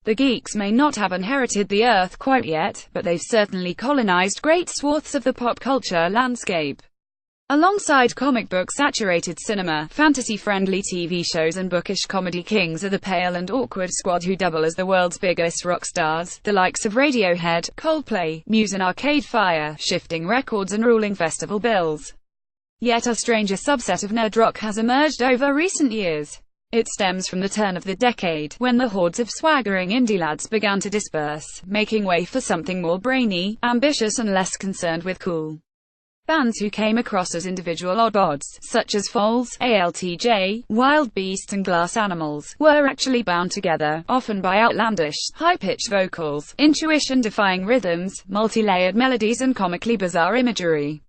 The geeks may not have inherited the Earth quite yet, but they've certainly colonized great swaths of the pop culture landscape. Alongside comic book-saturated cinema, fantasy-friendly TV shows and bookish comedy kings are the pale and awkward squad who double as the world's biggest rock stars, the likes of Radiohead, Coldplay, Muse and Arcade Fire, shifting records and ruling festival bills. Yet a stranger subset of nerd rock has emerged over recent years. It stems from the turn of the decade, when the hordes of swaggering indie lads began to disperse, making way for something more brainy, ambitious and less concerned with cool. Bands who came across as individual oddbods, such as Foals, ALTJ, Wild Beasts and Glass Animals, were actually bound together, often by outlandish, high-pitched vocals, intuition-defying rhythms, multi-layered melodies and comically bizarre imagery.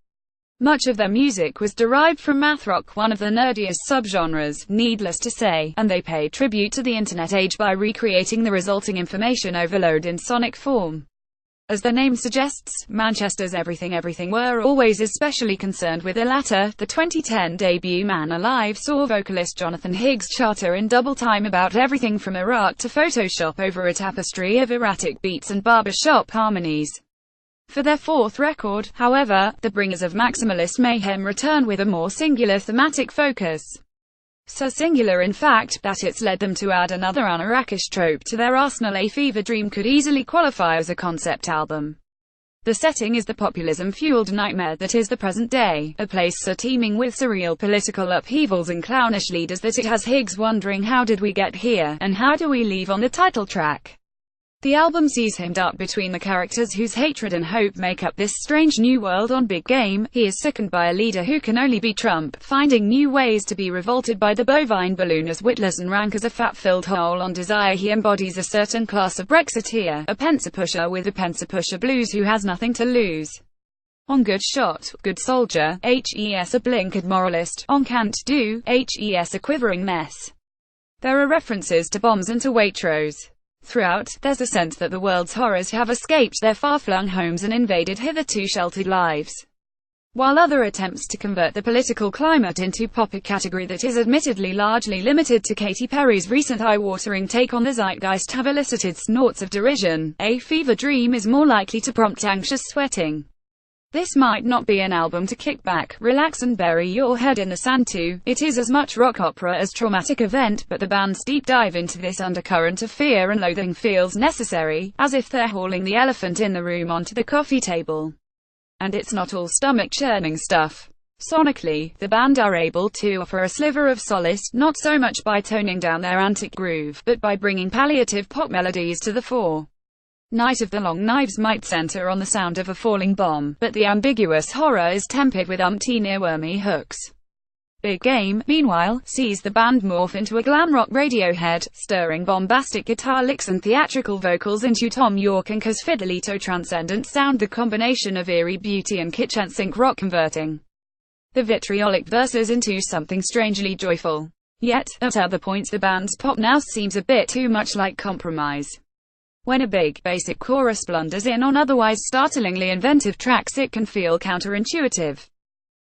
Much of their music was derived from math rock, one of the nerdiest subgenres, needless to say, and they paid tribute to the internet age by recreating the resulting information overload in sonic form. As the name suggests, Manchester's Everything were always especially concerned with the latter. The 2010 debut Man Alive saw vocalist Jonathan Higgs charter in double time about everything from Iraq to Photoshop over a tapestry of erratic beats and barbershop harmonies. For their fourth record, however, the bringers of maximalist mayhem return with a more singular thematic focus. So singular in fact, that it's led them to add another Anurakish trope to their arsenal. A Fever Dream could easily qualify as a concept album. The setting is the populism-fueled nightmare that is the present day, a place so teeming with surreal political upheavals and clownish leaders that it has Higgs wondering how did we get here, and how do we leave on the title track. The album sees him dart between the characters whose hatred and hope make up this strange new world. On Big Game, he is sickened by a leader who can only be Trump, finding new ways to be revolted by the bovine balloon as witless and rank as a fat-filled hole. On Desire, he embodies a certain class of Brexiteer, a pencer-pusher with the pencer-pusher blues who has nothing to lose. On Good Shot, Good Soldier, HES a blinkered moralist. On Can't Do, HES a quivering mess. There are references to bombs and to Waitrose. Throughout, there's a sense that the world's horrors have escaped their far-flung homes and invaded hitherto sheltered lives. While other attempts to convert the political climate into pop, a category that is admittedly largely limited to Katy Perry's recent eye-watering take on the zeitgeist, have elicited snorts of derision, A Fever Dream is more likely to prompt anxious sweating. This might not be an album to kick back, relax and bury your head in the sand to. It is as much rock opera as traumatic event, but the band's deep dive into this undercurrent of fear and loathing feels necessary, as if they're hauling the elephant in the room onto the coffee table. And it's not all stomach-churning stuff. Sonically, the band are able to offer a sliver of solace, not so much by toning down their antic groove, but by bringing palliative pop melodies to the fore. Night of the Long Knives might center on the sound of a falling bomb, but the ambiguous horror is tempered with umpteen earwormy hooks. Big Game, meanwhile, sees the band morph into a glam rock Radiohead, stirring bombastic guitar licks and theatrical vocals into Tom York and Cuz Fidelito transcendent sound, the combination of eerie beauty and kitsch NSYNC rock converting the vitriolic verses into something strangely joyful. Yet, at other points the band's pop now seems a bit too much like Compromise. When a big, basic chorus blunders in on otherwise startlingly inventive tracks, it can feel counterintuitive.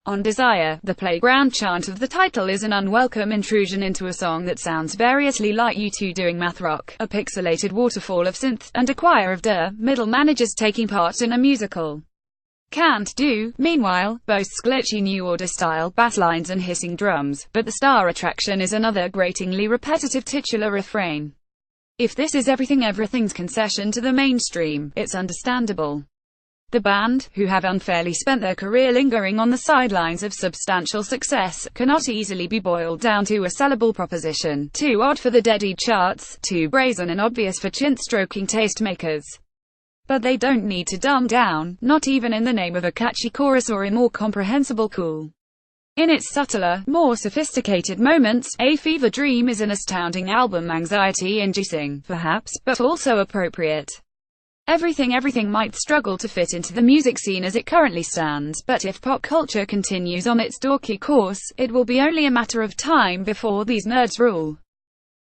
On Desire, the playground chant of the title is an unwelcome intrusion into a song that sounds variously like U2 doing math rock, a pixelated waterfall of synth, and a choir of middle managers taking part in a musical. Can't Do, meanwhile, boasts glitchy New Order-style bass lines and hissing drums, but the star attraction is another gratingly repetitive titular refrain. If this is everything's concession to the mainstream, it's understandable. The band, who have unfairly spent their career lingering on the sidelines of substantial success, cannot easily be boiled down to a sellable proposition, too odd for the dead-eat charts, too brazen and obvious for chint-stroking tastemakers. But they don't need to dumb down, not even in the name of a catchy chorus or a more comprehensible cool. In its subtler, more sophisticated moments, A Fever Dream is an astounding album, anxiety-inducing, perhaps, but also appropriate. Everything might struggle to fit into the music scene as it currently stands, but if pop culture continues on its dorky course, it will be only a matter of time before these nerds rule.